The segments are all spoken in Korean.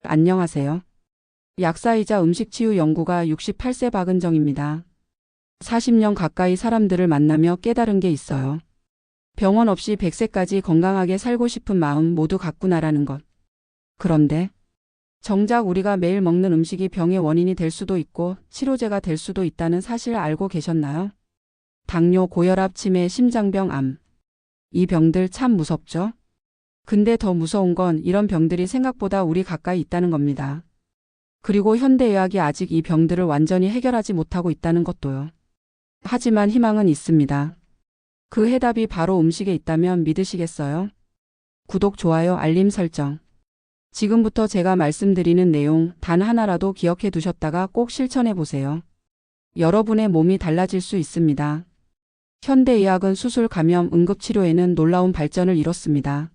안녕하세요. 약사이자 음식치유 연구가 68세 박은정입니다. 40년 가까이 사람들을 만나며 깨달은 게 있어요. 병원 없이 100세까지 건강하게 살고 싶은 마음 모두 갖구나라는 것. 그런데 정작 우리가 매일 먹는 음식이 병의 원인이 될 수도 있고 치료제가 될 수도 있다는 사실 알고 계셨나요? 당뇨, 고혈압, 치매, 심장병, 암. 이 병들 참 무섭죠? 근데 더 무서운 건 이런 병들이 생각보다 우리 가까이 있다는 겁니다. 그리고 현대의학이 아직 이 병들을 완전히 해결하지 못하고 있다는 것도요. 하지만 희망은 있습니다. 그 해답이 바로 음식에 있다면 믿으시겠어요? 구독, 좋아요, 알림 설정. 지금부터 제가 말씀드리는 내용 단 하나라도 기억해 두셨다가 꼭 실천해 보세요. 여러분의 몸이 달라질 수 있습니다. 현대의학은 수술, 감염, 응급치료에는 놀라운 발전을 이뤘습니다.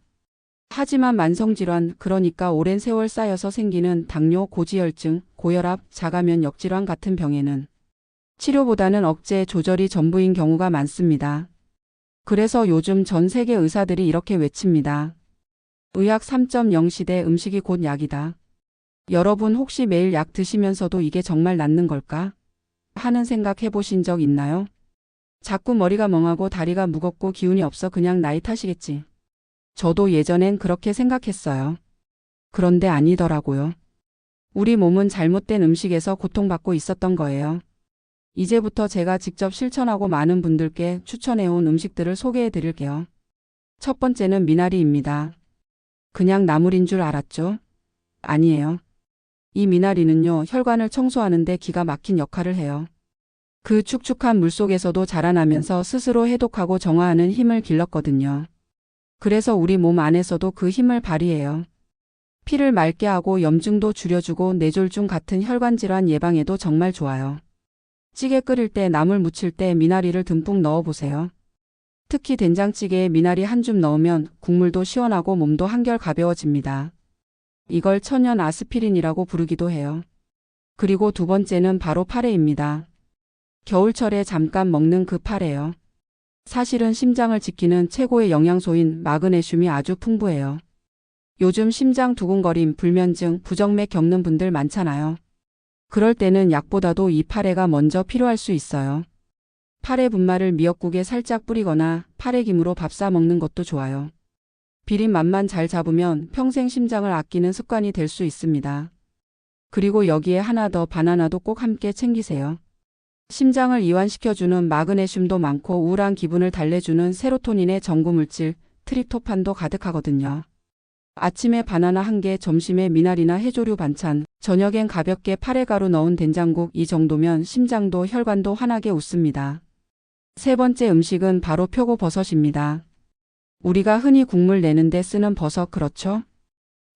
하지만 만성질환, 그러니까 오랜 세월 쌓여서 생기는 당뇨, 고지혈증, 고혈압, 자가면 역질환 같은 병에는 치료보다는 억제, 조절이 전부인 경우가 많습니다. 그래서 요즘 전 세계 의사들이 이렇게 외칩니다. 의학 3.0 시대, 음식이 곧 약이다. 여러분 혹시 매일 약 드시면서도 이게 정말 낫는 걸까? 하는 생각 해보신 적 있나요? 자꾸 머리가 멍하고 다리가 무겁고 기운이 없어 그냥 나이 탓이겠지. 저도 예전엔 그렇게 생각했어요. 그런데 아니더라고요. 우리 몸은 잘못된 음식에서 고통받고 있었던 거예요. 이제부터 제가 직접 실천하고 많은 분들께 추천해온 음식들을 소개해 드릴게요. 첫 번째는 미나리입니다. 그냥 나물인 줄 알았죠? 아니에요. 이 미나리는요, 혈관을 청소하는 데 기가 막힌 역할을 해요. 그 축축한 물속에서도 자라나면서 스스로 해독하고 정화하는 힘을 길렀거든요. 그래서 우리 몸 안에서도 그 힘을 발휘해요. 피를 맑게 하고 염증도 줄여주고 뇌졸중 같은 혈관질환 예방에도 정말 좋아요. 찌개 끓일 때, 나물 무칠 때 미나리를 듬뿍 넣어보세요. 특히 된장찌개에 미나리 한 줌 넣으면 국물도 시원하고 몸도 한결 가벼워집니다. 이걸 천연 아스피린이라고 부르기도 해요. 그리고 두 번째는 바로 파래입니다. 겨울철에 잠깐 먹는 그 파래요. 사실은 심장을 지키는 최고의 영양소인 마그네슘이 아주 풍부해요. 요즘 심장 두근거림, 불면증, 부정맥 겪는 분들 많잖아요. 그럴 때는 약보다도 이 파래가 먼저 필요할 수 있어요. 파래 분말을 미역국에 살짝 뿌리거나 파래김으로 밥 싸 먹는 것도 좋아요. 비린 맛만 잘 잡으면 평생 심장을 아끼는 습관이 될 수 있습니다. 그리고 여기에 하나 더, 바나나도 꼭 함께 챙기세요. 심장을 이완시켜주는 마그네슘도 많고 우울한 기분을 달래주는 세로토닌의 전구물질 트립토판도 가득하거든요. 아침에 바나나 한 개, 점심에 미나리나 해조류 반찬, 저녁엔 가볍게 파래가루 넣은 된장국, 이 정도면 심장도 혈관도 환하게 웃습니다. 세 번째 음식은 바로 표고버섯입니다. 우리가 흔히 국물 내는데 쓰는 버섯, 그렇죠?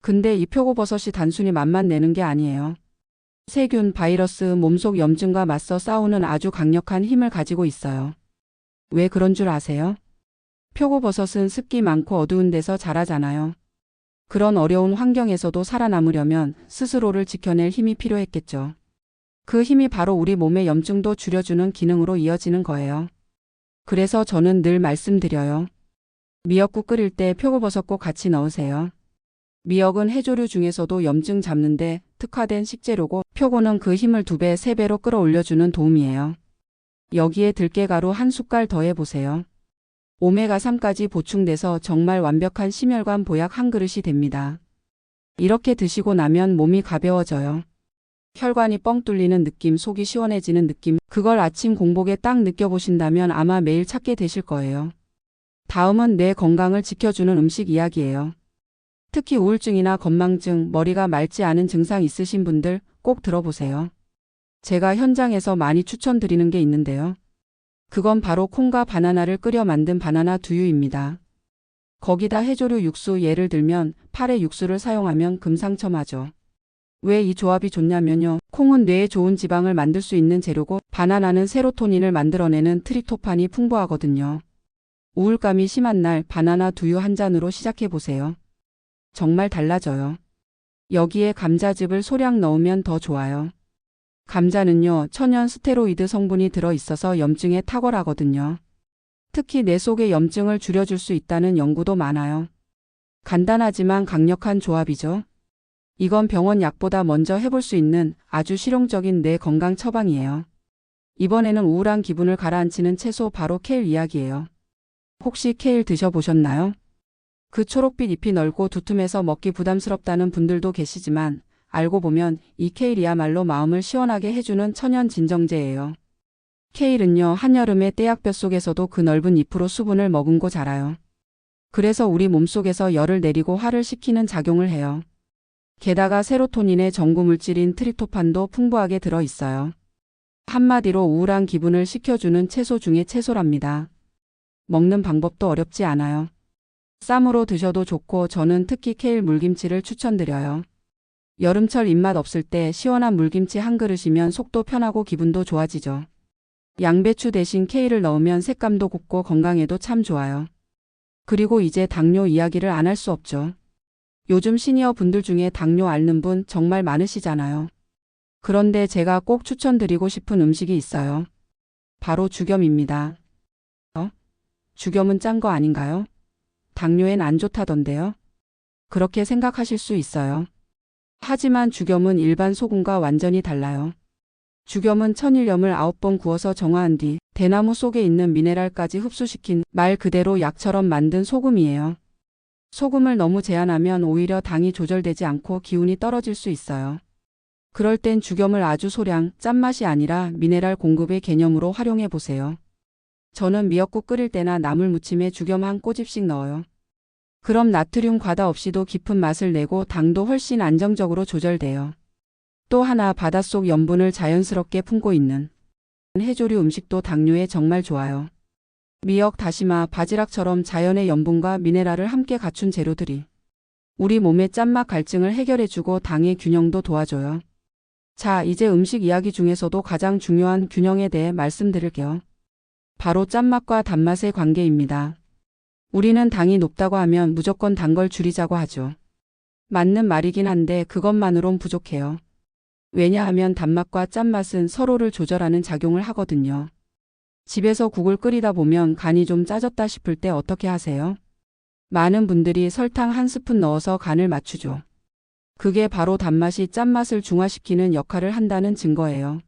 근데 이 표고버섯이 단순히 맛만 내는 게 아니에요. 세균, 바이러스, 몸속 염증과 맞서 싸우는 아주 강력한 힘을 가지고 있어요. 왜 그런 줄 아세요? 표고버섯은 습기 많고 어두운 데서 자라잖아요. 그런 어려운 환경에서도 살아남으려면 스스로를 지켜낼 힘이 필요했겠죠. 그 힘이 바로 우리 몸의 염증도 줄여주는 기능으로 이어지는 거예요. 그래서 저는 늘 말씀드려요. 미역국 끓일 때 표고버섯 꼭 같이 넣으세요. 미역은 해조류 중에서도 염증 잡는데 특화된 식재료고 표고는 그 힘을 2배, 3배로 끌어올려주는 도움이에요. 여기에 들깨가루 한 숟갈 더해보세요. 오메가3까지 보충돼서 정말 완벽한 심혈관 보약 한 그릇이 됩니다. 이렇게 드시고 나면 몸이 가벼워져요. 혈관이 뻥 뚫리는 느낌, 속이 시원해지는 느낌, 그걸 아침 공복에 딱 느껴보신다면 아마 매일 찾게 되실 거예요. 다음은 뇌 건강을 지켜주는 음식 이야기예요. 특히 우울증이나 건망증, 머리가 맑지 않은 증상 있으신 분들 꼭 들어보세요. 제가 현장에서 많이 추천드리는 게 있는데요. 그건 바로 콩과 바나나를 끓여 만든 바나나 두유입니다. 거기다 해조류 육수, 예를 들면 파래 육수를 사용하면 금상첨화죠. 왜 이 조합이 좋냐면요. 콩은 뇌에 좋은 지방을 만들 수 있는 재료고 바나나는 세로토닌을 만들어내는 트립토판이 풍부하거든요. 우울감이 심한 날 바나나 두유 한 잔으로 시작해보세요. 정말 달라져요. 여기에 감자즙을 소량 넣으면 더 좋아요. 감자는요, 천연 스테로이드 성분이 들어있어서 염증에 탁월하거든요. 특히 뇌 속의 염증을 줄여줄 수 있다는 연구도 많아요. 간단하지만 강력한 조합이죠. 이건 병원 약보다 먼저 해볼 수 있는 아주 실용적인 뇌 건강 처방이에요. 이번에는 우울한 기분을 가라앉히는 채소 바로 케일 이야기예요. 혹시 케일 드셔보셨나요? 그 초록빛 잎이 넓고 두툼해서 먹기 부담스럽다는 분들도 계시지만 알고 보면 이 케일이야말로 마음을 시원하게 해주는 천연 진정제예요. 케일은요, 한여름의 떼약볕 속에서도 그 넓은 잎으로 수분을 머금고 자라요. 그래서 우리 몸속에서 열을 내리고 활을 식히는 작용을 해요. 게다가 세로토닌의 전구 물질인 트립토판도 풍부하게 들어있어요. 한마디로 우울한 기분을 식혀주는 채소 중에 채소랍니다. 먹는 방법도 어렵지 않아요. 쌈으로 드셔도 좋고 저는 특히 케일 물김치를 추천드려요. 여름철 입맛 없을 때 시원한 물김치 한 그릇이면 속도 편하고 기분도 좋아지죠. 양배추 대신 케일을 넣으면 색감도 곱고 건강에도 참 좋아요. 그리고 이제 당뇨 이야기를 안 할 수 없죠. 요즘 시니어 분들 중에 당뇨 앓는 분 정말 많으시잖아요. 그런데 제가 꼭 추천드리고 싶은 음식이 있어요. 바로 죽염입니다. 죽염은 짠 거 아닌가요? 당뇨엔 안 좋다던데요. 그렇게 생각하실 수 있어요. 하지만 죽염은 일반 소금과 완전히 달라요. 죽염은 천일염을 9번 구워서 정화한 뒤 대나무 속에 있는 미네랄까지 흡수시킨 말 그대로 약처럼 만든 소금이에요. 소금을 너무 제한하면 오히려 당이 조절되지 않고 기운이 떨어질 수 있어요. 그럴 땐 죽염을 아주 소량, 짠맛이 아니라 미네랄 공급의 개념으로 활용해 보세요. 저는 미역국 끓일 때나 나물 무침에 죽염 한 꼬집씩 넣어요. 그럼 나트륨 과다 없이도 깊은 맛을 내고 당도 훨씬 안정적으로 조절돼요. 또 하나 바닷속 염분을 자연스럽게 품고 있는 해조류 음식도 당뇨에 정말 좋아요. 미역, 다시마, 바지락처럼 자연의 염분과 미네랄을 함께 갖춘 재료들이 우리 몸의 짠맛 갈증을 해결해주고 당의 균형도 도와줘요. 자, 이제 음식 이야기 중에서도 가장 중요한 균형에 대해 말씀드릴게요. 바로 짠맛과 단맛의 관계입니다. 우리는 당이 높다고 하면 무조건 단 걸 줄이자고 하죠. 맞는 말이긴 한데 그것만으론 부족해요. 왜냐하면 단맛과 짠맛은 서로를 조절하는 작용을 하거든요. 집에서 국을 끓이다 보면 간이 좀 짜졌다 싶을 때 어떻게 하세요? 많은 분들이 설탕 한 스푼 넣어서 간을 맞추죠. 그게 바로 단맛이 짠맛을 중화시키는 역할을 한다는 증거예요.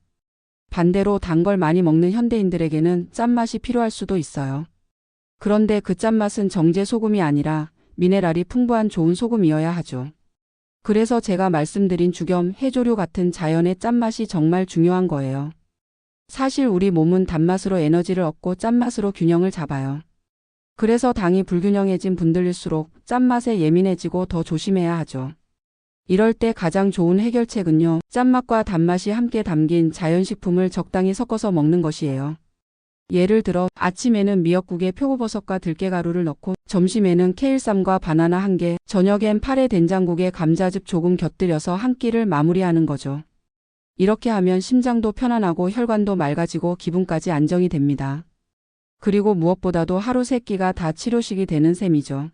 반대로 단 걸 많이 먹는 현대인들에게는 짠맛이 필요할 수도 있어요. 그런데 그 짠맛은 정제 소금이 아니라 미네랄이 풍부한 좋은 소금이어야 하죠. 그래서 제가 말씀드린 죽염, 해조류 같은 자연의 짠맛이 정말 중요한 거예요. 사실 우리 몸은 단맛으로 에너지를 얻고 짠맛으로 균형을 잡아요. 그래서 당이 불균형해진 분들일수록 짠맛에 예민해지고 더 조심해야 하죠. 이럴 때 가장 좋은 해결책은요, 짠맛과 단맛이 함께 담긴 자연식품을 적당히 섞어서 먹는 것이에요. 예를 들어 아침에는 미역국에 표고버섯과 들깨가루를 넣고 점심에는 케일쌈과 바나나 1개, 저녁엔 파래 된장국에 감자즙 조금 곁들여서 한 끼를 마무리하는 거죠. 이렇게 하면 심장도 편안하고 혈관도 맑아지고 기분까지 안정이 됩니다. 그리고 무엇보다도 하루 3끼가 다 치료식이 되는 셈이죠.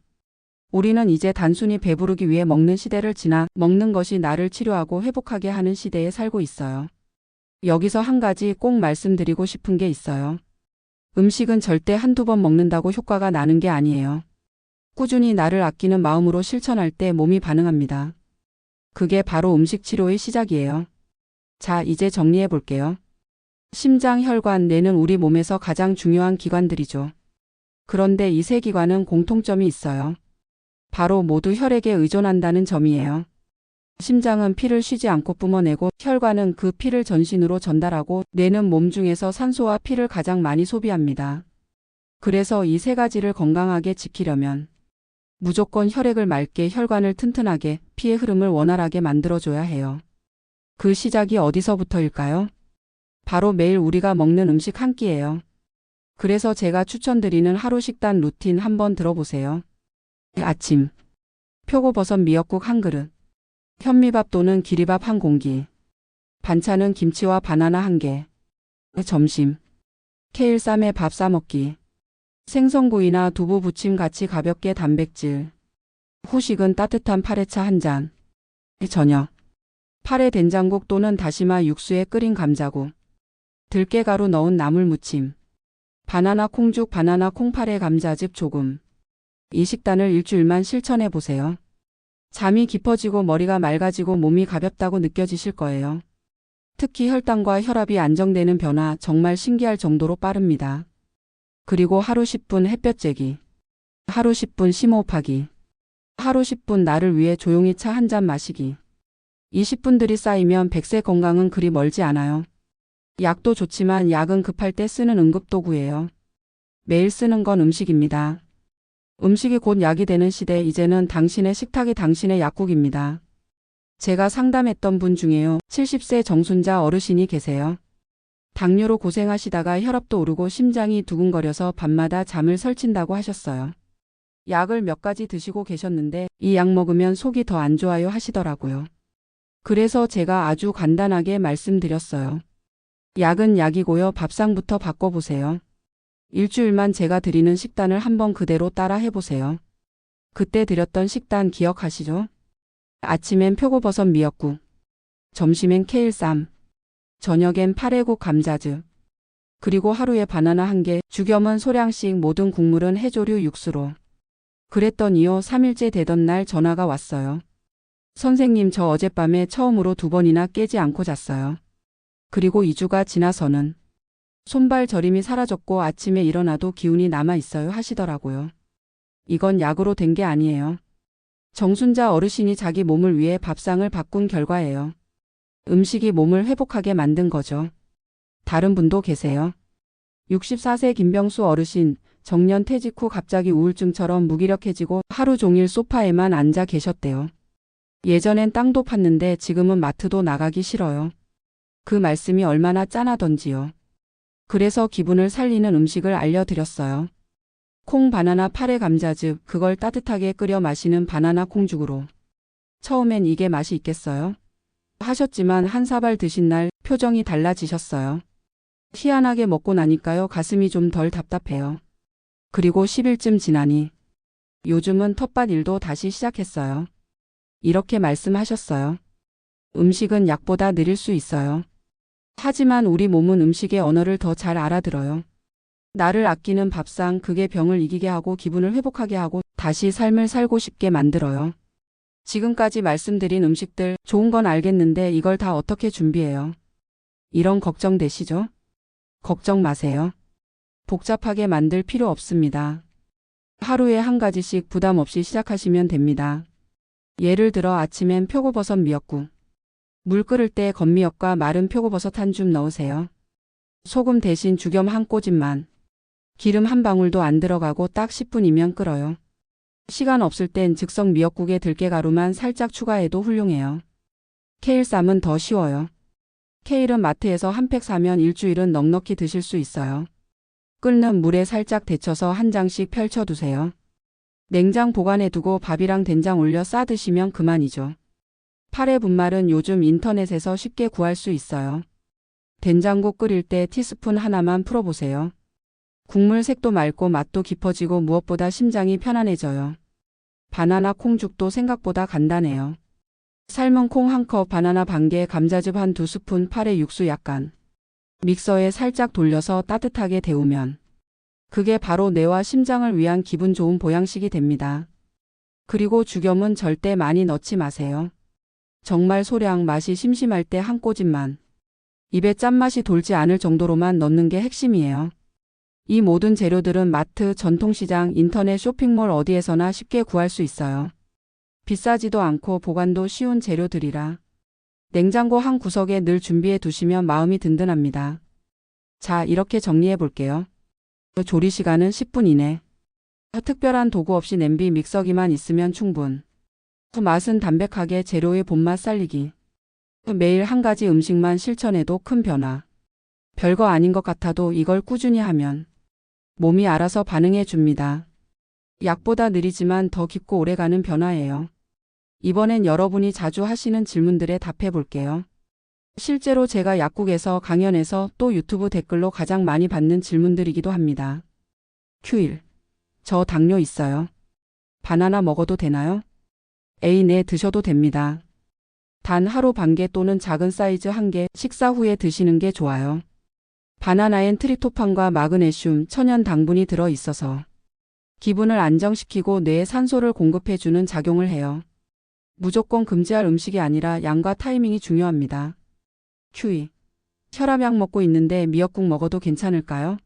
우리는 이제 단순히 배부르기 위해 먹는 시대를 지나 먹는 것이 나를 치료하고 회복하게 하는 시대에 살고 있어요. 여기서 한 가지 꼭 말씀드리고 싶은 게 있어요. 음식은 절대 한두 번 먹는다고 효과가 나는 게 아니에요. 꾸준히 나를 아끼는 마음으로 실천할 때 몸이 반응합니다. 그게 바로 음식 치료의 시작이에요. 자, 이제 정리해 볼게요. 심장, 혈관, 뇌는 우리 몸에서 가장 중요한 기관들이죠. 그런데 이 세 기관은 공통점이 있어요. 바로 모두 혈액에 의존한다는 점이에요. 심장은 피를 쉬지 않고 뿜어내고 혈관은 그 피를 전신으로 전달하고 뇌는 몸 중에서 산소와 피를 가장 많이 소비합니다. 그래서 이 세 가지를 건강하게 지키려면 무조건 혈액을 맑게 혈관을 튼튼하게 피의 흐름을 원활하게 만들어줘야 해요. 그 시작이 어디서부터일까요? 바로 매일 우리가 먹는 음식 한 끼예요. 그래서 제가 추천드리는 하루 식단 루틴 한번 들어보세요. 아침, 표고버섯 미역국 한 그릇, 현미밥 또는 기리밥 한 공기, 반찬은 김치와 바나나 1개, 점심, 케일 쌈에 밥 싸먹기, 생선구이나 두부 부침 같이 가볍게 단백질, 후식은 따뜻한 파래차 한 잔, 저녁, 파래 된장국 또는 다시마 육수에 끓인 감자국, 들깨가루 넣은 나물 무침, 바나나 콩죽 바나나 콩파래 감자즙 조금. 이 식단을 일주일만 실천해 보세요. 잠이 깊어지고 머리가 맑아지고 몸이 가볍다고 느껴지실 거예요. 특히 혈당과 혈압이 안정되는 변화 정말 신기할 정도로 빠릅니다. 그리고 하루 10분 햇볕 쬐기, 하루 10분 심호흡하기, 하루 10분 나를 위해 조용히 차 한 잔 마시기. 20분들이 쌓이면 100세 건강은 그리 멀지 않아요. 약도 좋지만 약은 급할 때 쓰는 응급도구예요. 매일 쓰는 건 음식입니다. 음식이 곧 약이 되는 시대, 이제는 당신의 식탁이 당신의 약국입니다. 제가 상담했던 분 중에요. 70세 정순자 어르신이 계세요. 당뇨로 고생하시다가 혈압도 오르고 심장이 두근거려서 밤마다 잠을 설친다고 하셨어요. 약을 몇 가지 드시고 계셨는데 이 약 먹으면 속이 더 안 좋아요 하시더라고요. 그래서 제가 아주 간단하게 말씀드렸어요. 약은 약이고요. 밥상부터 바꿔보세요. 일주일만 제가 드리는 식단을 한번 그대로 따라 해보세요. 그때 드렸던 식단 기억하시죠? 아침엔 표고버섯 미역국, 점심엔 케일쌈, 저녁엔 파래국 감자즙, 그리고 하루에 바나나 1개, 죽염은 소량씩, 모든 국물은 해조류 육수로. 그랬더니요, 3일째 되던 날 전화가 왔어요. 선생님, 저 어젯밤에 처음으로 2번이나 깨지 않고 잤어요. 그리고 2주가 지나서는 손발 저림이 사라졌고 아침에 일어나도 기운이 남아 있어요 하시더라고요. 이건 약으로 된 게 아니에요. 정순자 어르신이 자기 몸을 위해 밥상을 바꾼 결과예요. 음식이 몸을 회복하게 만든 거죠. 다른 분도 계세요. 64세 김병수 어르신, 정년 퇴직 후 갑자기 우울증처럼 무기력해지고 하루 종일 소파에만 앉아 계셨대요. 예전엔 땅도 팠는데 지금은 마트도 나가기 싫어요. 그 말씀이 얼마나 짠하던지요. 그래서 기분을 살리는 음식을 알려드렸어요. 콩 바나나 파래 감자즙, 그걸 따뜻하게 끓여 마시는 바나나 콩죽으로. 처음엔 이게 맛이 있겠어요? 하셨지만 한 사발 드신 날 표정이 달라지셨어요. 희한하게 먹고 나니까요, 가슴이 좀 덜 답답해요. 그리고 10일쯤 지나니 요즘은 텃밭 일도 다시 시작했어요. 이렇게 말씀하셨어요. 음식은 약보다 느릴 수 있어요. 하지만 우리 몸은 음식의 언어를 더 잘 알아들어요. 나를 아끼는 밥상, 그게 병을 이기게 하고 기분을 회복하게 하고 다시 삶을 살고 싶게 만들어요. 지금까지 말씀드린 음식들 좋은 건 알겠는데 이걸 다 어떻게 준비해요? 이런 걱정 되시죠? 걱정 마세요. 복잡하게 만들 필요 없습니다. 하루에 한 가지씩 부담 없이 시작하시면 됩니다. 예를 들어 아침엔 표고버섯 미역국. 물 끓을 때 건미역과 마른 표고버섯 한 줌 넣으세요. 소금 대신 죽염 한 꼬집만. 기름 한 방울도 안 들어가고 딱 10분이면 끓어요. 시간 없을 땐 즉석 미역국에 들깨가루만 살짝 추가해도 훌륭해요. 케일쌈은 더 쉬워요. 케일은 마트에서 한 팩 사면 일주일은 넉넉히 드실 수 있어요. 끓는 물에 살짝 데쳐서 한 장씩 펼쳐두세요. 냉장 보관해 두고 밥이랑 된장 올려 싸 드시면 그만이죠. 파래 분말은 요즘 인터넷에서 쉽게 구할 수 있어요. 된장국 끓일 때 티스푼 하나만 풀어보세요. 국물 색도 맑고 맛도 깊어지고 무엇보다 심장이 편안해져요. 바나나 콩죽도 생각보다 간단해요. 삶은 콩 1컵, 바나나 반개, 감자즙 한 2스푼, 파래 육수 약간. 믹서에 살짝 돌려서 따뜻하게 데우면 그게 바로 뇌와 심장을 위한 기분 좋은 보양식이 됩니다. 그리고 죽염은 절대 많이 넣지 마세요. 정말 소량, 맛이 심심할 때 한 꼬집만. 입에 짠맛이 돌지 않을 정도로만 넣는 게 핵심이에요. 이 모든 재료들은 마트, 전통시장, 인터넷 쇼핑몰 어디에서나 쉽게 구할 수 있어요. 비싸지도 않고 보관도 쉬운 재료들이라 냉장고 한 구석에 늘 준비해 두시면 마음이 든든합니다. 자, 이렇게 정리해 볼게요. 조리 시간은 10분 이내. 특별한 도구 없이 냄비 믹서기만 있으면 충분. 맛은 담백하게 재료의 본맛 살리기. 매일 한 가지 음식만 실천해도 큰 변화. 별거 아닌 것 같아도 이걸 꾸준히 하면 몸이 알아서 반응해 줍니다. 약보다 느리지만 더 깊고 오래가는 변화예요. 이번엔 여러분이 자주 하시는 질문들에 답해 볼게요. 실제로 제가 약국에서, 강연에서, 또 유튜브 댓글로 가장 많이 받는 질문들이기도 합니다. Q1. 저 당뇨 있어요. 바나나 먹어도 되나요? A. 네, 드셔도 됩니다. 단 하루 반개 또는 작은 사이즈 1개, 식사 후에 드시는 게 좋아요. 바나나엔 트립토판과 마그네슘, 천연 당분이 들어 있어서 기분을 안정시키고 뇌에 산소를 공급해주는 작용을 해요. 무조건 금지할 음식이 아니라 양과 타이밍이 중요합니다. Q2. 혈압약 먹고 있는데 미역국 먹어도 괜찮을까요?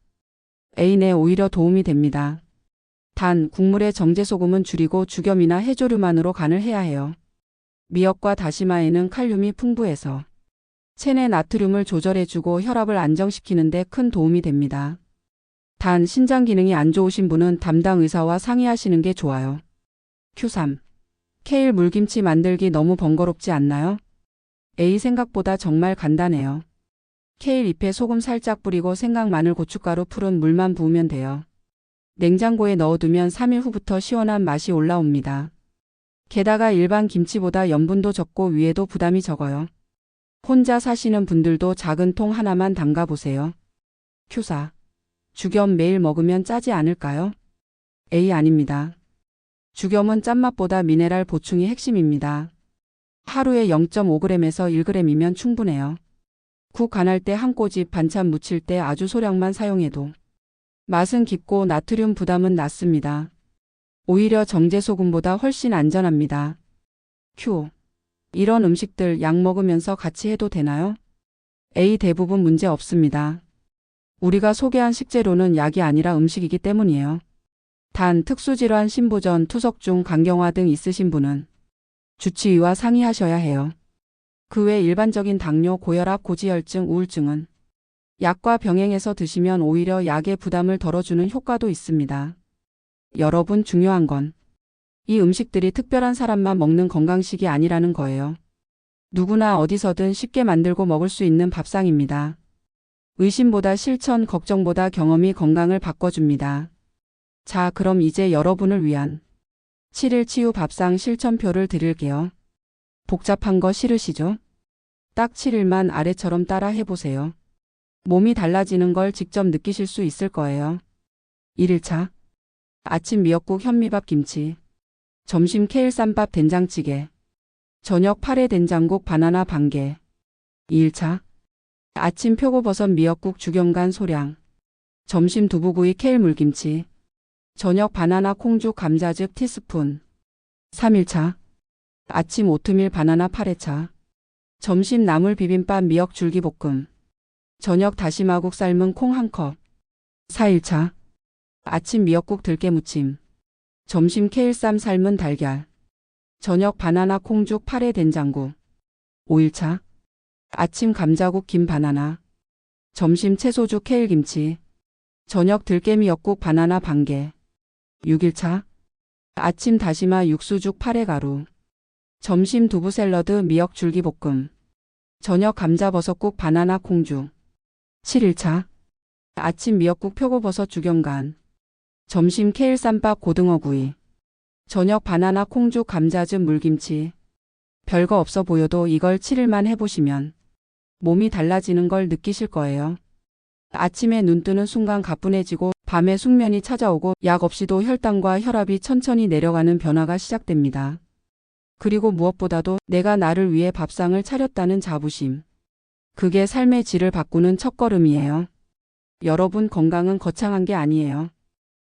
A. 네, 오히려 도움이 됩니다. 단, 국물의 정제소금은 줄이고 죽염이나 해조류만으로 간을 해야 해요. 미역과 다시마에는 칼륨이 풍부해서 체내 나트륨을 조절해주고 혈압을 안정시키는 데 큰 도움이 됩니다. 단, 신장 기능이 안 좋으신 분은 담당 의사와 상의하시는 게 좋아요. Q3. 케일 물김치 만들기 너무 번거롭지 않나요? A. 생각보다 정말 간단해요. 케일 잎에 소금 살짝 뿌리고 생강, 마늘, 고춧가루, 푸른 물만 부으면 돼요. 냉장고에 넣어두면 3일 후부터 시원한 맛이 올라옵니다. 게다가 일반 김치보다 염분도 적고 위에도 부담이 적어요. 혼자 사시는 분들도 작은 통 하나만 담가보세요. Q4. 죽염 매일 먹으면 짜지 않을까요? A. 아닙니다. 죽염은 짠맛보다 미네랄 보충이 핵심입니다. 하루에 0.5g에서 1g이면 충분해요. 국 간할 때 한 꼬집, 반찬 무칠 때 아주 소량만 사용해도 맛은 깊고 나트륨 부담은 낮습니다. 오히려 정제소금보다 훨씬 안전합니다. Q. 이런 음식들 약 먹으면서 같이 해도 되나요? A. 대부분 문제 없습니다. 우리가 소개한 식재료는 약이 아니라 음식이기 때문이에요. 단, 특수질환, 신부전, 투석중, 간경화 등 있으신 분은 주치의와 상의하셔야 해요. 그 외 일반적인 당뇨, 고혈압, 고지혈증, 우울증은 약과 병행해서 드시면 오히려 약의 부담을 덜어주는 효과도 있습니다. 여러분, 중요한 건 이 음식들이 특별한 사람만 먹는 건강식이 아니라는 거예요. 누구나 어디서든 쉽게 만들고 먹을 수 있는 밥상입니다. 의심보다 실천, 걱정보다 경험이 건강을 바꿔줍니다. 자, 그럼 이제 여러분을 위한 7일 치유 밥상 실천표를 드릴게요. 복잡한 거 싫으시죠? 딱 7일만 아래처럼 따라 해보세요. 몸이 달라지는 걸 직접 느끼실 수 있을 거예요. 1일차. 아침 미역국, 현미밥, 김치. 점심 케일 쌈밥, 된장찌개. 저녁 파래 된장국, 바나나 반개. 2일차. 아침 표고버섯 미역국, 죽염간 소량. 점심 두부구이, 케일 물김치. 저녁 바나나 콩죽, 감자즙 티스푼. 3일차. 아침 오트밀 바나나 파래차. 점심 나물 비빔밥, 미역 줄기볶음. 저녁 다시마국, 삶은 콩 1컵. 4일차. 아침 미역국 들깨무침. 점심 케일쌈, 삶은 달걀. 저녁 바나나 콩죽, 파래 된장국. 5일차. 아침 감자국, 김 바나나. 점심 채소죽, 케일김치. 저녁 들깨미역국, 바나나 반개. 6일차. 아침 다시마 육수죽, 파래가루. 점심 두부 샐러드, 미역 줄기볶음. 저녁 감자버섯국, 바나나 콩죽. 7일차. 아침 미역국, 표고버섯, 죽염간. 점심 케일 쌈밥, 고등어구이. 저녁 바나나 콩죽, 감자즙, 물김치. 별거 없어 보여도 이걸 7일만 해보시면 몸이 달라지는 걸 느끼실 거예요. 아침에 눈 뜨는 순간 가뿐해지고 밤에 숙면이 찾아오고 약 없이도 혈당과 혈압이 천천히 내려가는 변화가 시작됩니다. 그리고 무엇보다도 내가 나를 위해 밥상을 차렸다는 자부심. 그게 삶의 질을 바꾸는 첫걸음이에요. 여러분, 건강은 거창한 게 아니에요.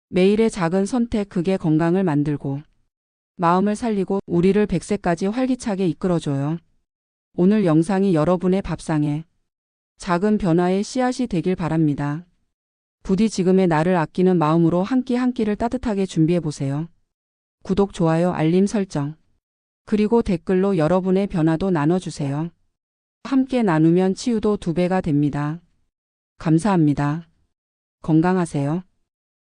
매일의 작은 선택, 그게 건강을 만들고 마음을 살리고 우리를 100세까지 활기차게 이끌어줘요. 오늘 영상이 여러분의 밥상에 작은 변화의 씨앗이 되길 바랍니다. 부디 지금의 나를 아끼는 마음으로 한 끼 한 끼를 따뜻하게 준비해보세요. 구독, 좋아요, 알림 설정. 그리고 댓글로 여러분의 변화도 나눠주세요. 함께 나누면 치유도 2배가 됩니다. 감사합니다. 건강하세요.